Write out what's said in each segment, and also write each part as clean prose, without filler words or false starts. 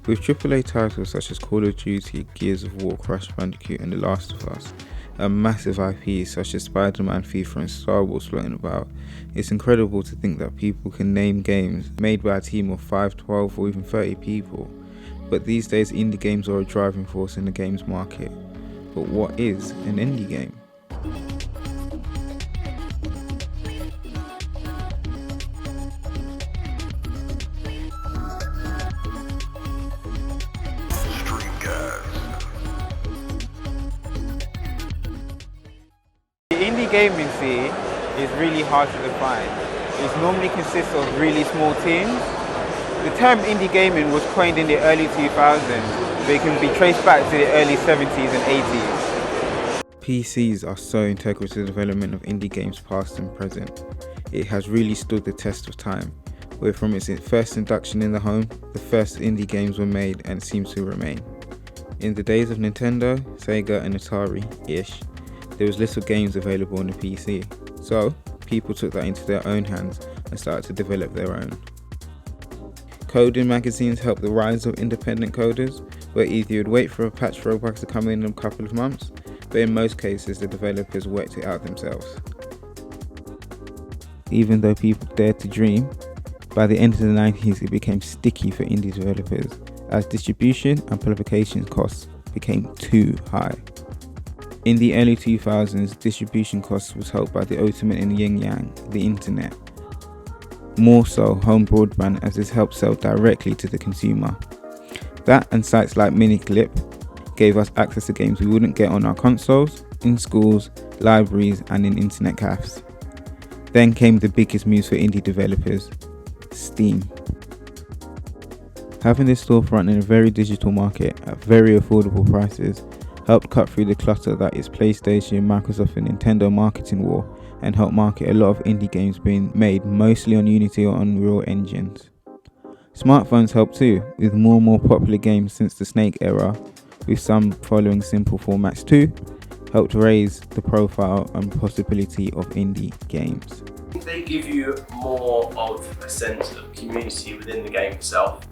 With AAA titles such as Call of Duty, Gears of War, Crash Bandicoot and The Last of Us, and massive IPs such as Spider-Man, FIFA and Star Wars floating about, it's incredible to think that people can name games made by a team of 5, 12 or even 30 people. But these days indie games are a driving force in the games market. But what is an indie game? The indie gaming scene is really hard to define. It normally consists of really small teams. The term indie gaming was coined in the early 2000s, but it can be traced back to the early 70s and 80s. PCs are so integral to the development of indie games past and present. It has really stood the test of time, where from its first induction in the home, the first indie games were made and seems to remain. In the days of Nintendo, Sega and Atari-ish, there was little games available on the PC, so people took that into their own hands and started to develop their own. Coding magazines helped the rise of independent coders, where either you'd wait for a patch rollback to come in a couple of months, but in most cases the developers worked it out themselves. Even though people dared to dream, by the end of the 90s it became sticky for indie developers, as distribution and publication costs became too high. In the early 2000s, distribution costs was helped by the ultimate in yin-yang, the internet. More so home broadband, as this helped sell directly to the consumer. That and sites like Miniclip gave us access to games we wouldn't get on our consoles, in schools, libraries and in internet cafes. Then came the biggest moves for indie developers, Steam. Having this storefront in a very digital market at very affordable prices helped cut through the clutter that is PlayStation, Microsoft and Nintendo marketing war, and helped market a lot of indie games being made mostly on Unity or Unreal engines. Smartphones helped too, with more and more popular games since the Snake era, with some following simple formats too, helped raise the profile and possibility of indie games. They give you more of a sense of community within the game itself.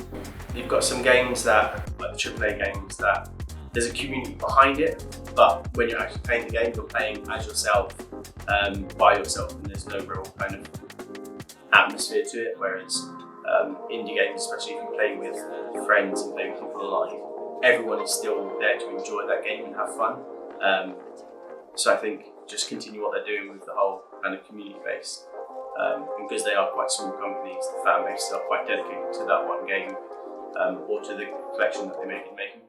You've got some games that, like the AAA games, that there's a community behind it, but when you're actually playing the game, you're playing as yourself, by yourself, and there's no real kind of atmosphere to it. Whereas indie games, especially if you play with friends and play with people online, everyone is still there to enjoy that game and have fun. So I think just continue what they're doing with the whole kind of community base. And because they are quite small companies, the fan bases are quite dedicated to that one game, or to the collection that they may be making.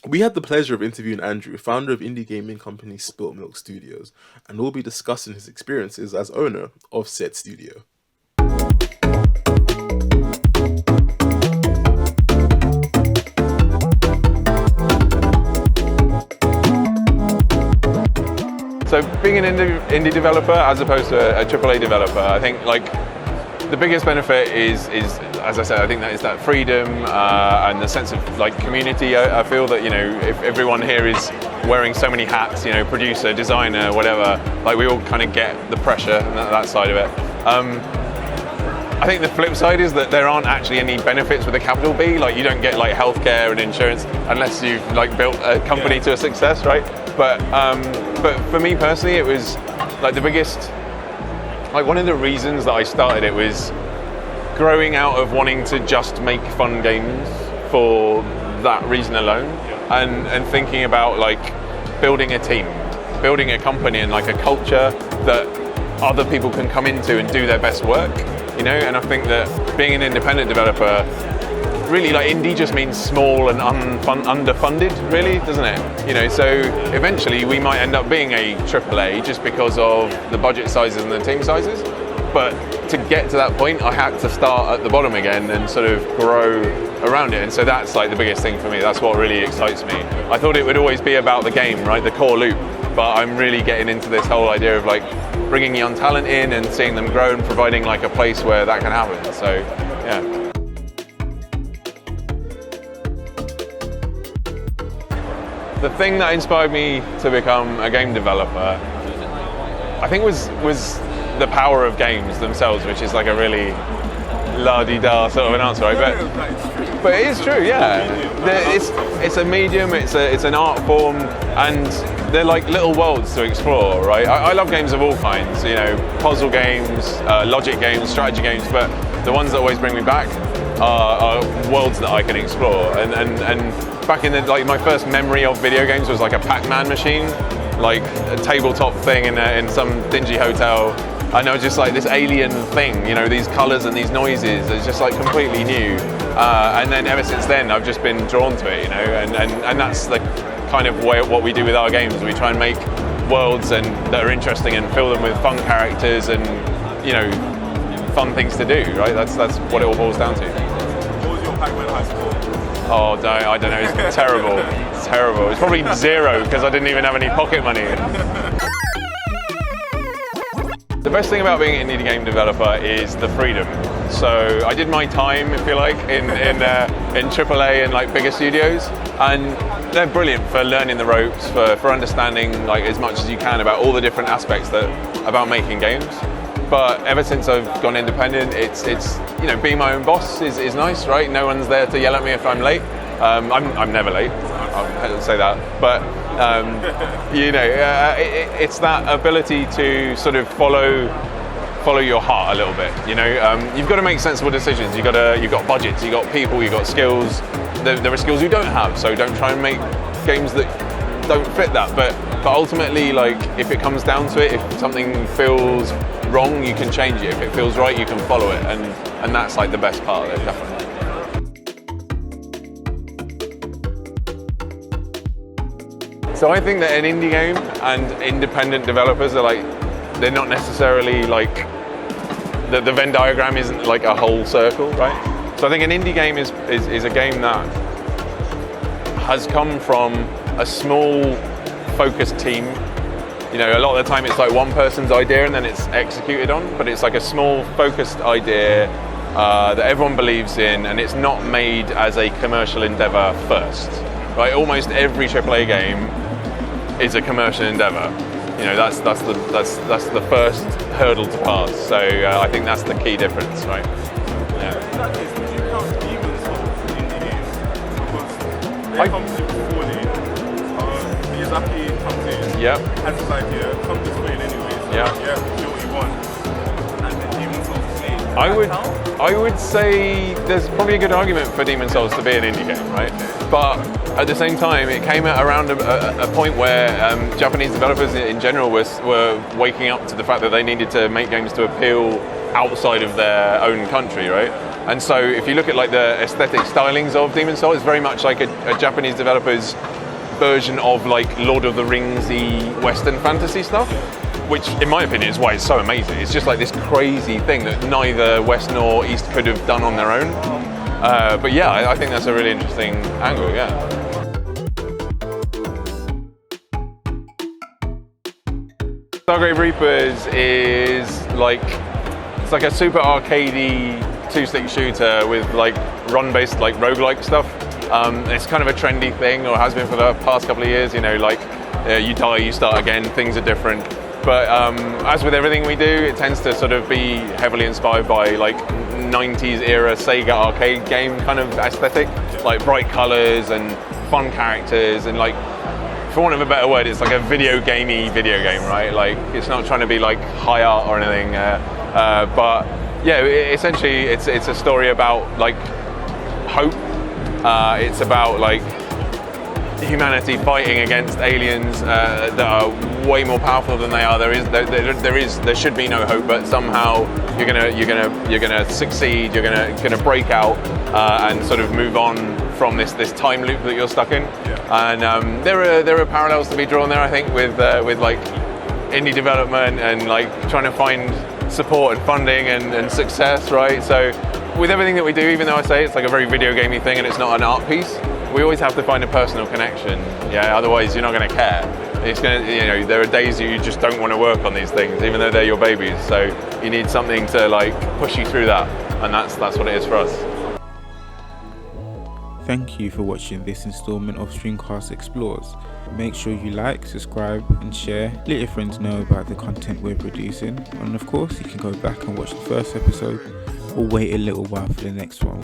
We had the pleasure of interviewing Andrew, founder of indie gaming company Spilt Milk Studios, and we'll be discussing his experiences as owner of said studio. So being an indie developer as opposed to a AAA developer, I think the biggest benefit is as I said, I think that is that freedom and the sense of community. I feel that if everyone here is wearing so many hats, producer, designer, whatever, we all kind of get the pressure and that side of it. I think the flip side is that there aren't actually any benefits with a capital B. You don't get healthcare and insurance unless you've built a company to a success, right? But for me personally, it was the biggest. One of the reasons that I started it was growing out of wanting to just make fun games for that reason alone, and thinking about building a team, building a company and a culture that other people can come into and do their best work, And I think that being an independent developer, really indie just means small and underfunded, really, doesn't it? So eventually we might end up being a AAA just because of the budget sizes and the team sizes. But to get to that point, I had to start at the bottom again and sort of grow around it. And so that's the biggest thing for me. That's what really excites me. I thought it would always be about the game, right? The core loop. But I'm really getting into this whole idea of bringing young talent in and seeing them grow and providing a place where that can happen. So, yeah. The thing that inspired me to become a game developer, I think was the power of games themselves, which is a really la-di-da sort of an answer, right? But it is true, yeah. It's a medium, it's an art form, and they're little worlds to explore, right? I love games of all kinds, puzzle games, logic games, strategy games, but the ones that always bring me back are worlds that I can explore. And back in the my first memory of video games was a Pac-Man machine, a tabletop thing in some dingy hotel. I know, just this alien thing, these colours and these noises. It's just completely new. And then ever since then, I've just been drawn to it, and that's the kind of what we do with our games. We try and make worlds that are interesting and fill them with fun characters and fun things to do. Right? That's what it all boils down to. What was your Pac-Man high score? Oh, I don't know. It's terrible. It's terrible. It's probably 0 because I didn't even have any pocket money. The best thing about being an indie game developer is the freedom. So I did my time, if you like, in AAA and bigger studios, and they're brilliant for learning the ropes, for understanding as much as you can about all the different aspects about making games. But ever since I've gone independent, it's being my own boss is nice, right? No one's there to yell at me if I'm late. I'm never late. I'll say that, but it's that ability to sort of follow your heart a little bit. You've got to make sensible decisions. You've got budgets, you've got people, you've got skills. There are skills you don't have, so don't try and make games that don't fit that. But ultimately, if it comes down to it, if something feels wrong, you can change it. If it feels right, you can follow it, and that's the best part of it, definitely. So I think that an indie game and independent developers are they're not necessarily like the Venn diagram isn't like a whole circle, right? So I think an indie game is a game that has come from a small focused team. You know, a lot of the time it's like one person's idea and then it's executed on, but it's like a small focused idea that everyone believes in, and it's not made as a commercial endeavor first, right? Almost every AAA game is a commercial endeavor. You know, that's the first hurdle to pass. So I think that's the key difference, right? Yeah. In that case, would you count Demon's Souls as indie games? Because they come to before Miyazaki comes in, has his idea, comes to play it anyway. So do what you want, and then Demon's Souls is made. I would say there's probably a good argument for Demon's Souls to be an indie game, right? But at the same time, it came at around a point where Japanese developers in general were waking up to the fact that they needed to make games to appeal outside of their own country, right? And so if you look at like the aesthetic stylings of Demon's Souls, it's very much like a Japanese developer's version of like Lord of the Rings-y Western fantasy stuff, which in my opinion is why it's so amazing. It's just like this crazy thing that neither West nor East could have done on their own. But yeah, I think that's a really interesting angle, yeah. Stargrave Reapers is like, it's like a super arcadey two-stick shooter with like run-based like roguelike stuff. It's kind of a trendy thing, or has been for the past couple of years, you know, like you die, you start again, things are different. But as with everything we do, it tends to sort of be heavily inspired by like 90s era Sega arcade game kind of aesthetic, like bright colors and fun characters, and like, for want of a better word, it's like a video game, right? Like, it's not trying to be like high art or anything, but yeah, essentially it's a story about like hope. It's about like humanity fighting against aliens that are way more powerful than they are. There should be no hope, but somehow you're gonna succeed. You're gonna break out and sort of move on from this time loop that you're stuck in. Yeah. And there are parallels to be drawn there, I think, with like indie development and like trying to find support and funding and success, right? So with everything that we do, even though I say it's like a very video gamey thing and it's not an art piece, we always have to find a personal connection. Yeah, otherwise you're not going to care. It's going to, you know, there are days you just don't want to work on these things, even though they're your babies. So you need something to like push you through that, and that's what it is for us. Thank you for watching this installment of Streamcast Explores. Make sure you like, subscribe and share. Let your friends know about the content we're producing. And of course, you can go back and watch the first episode or wait a little while for the next one.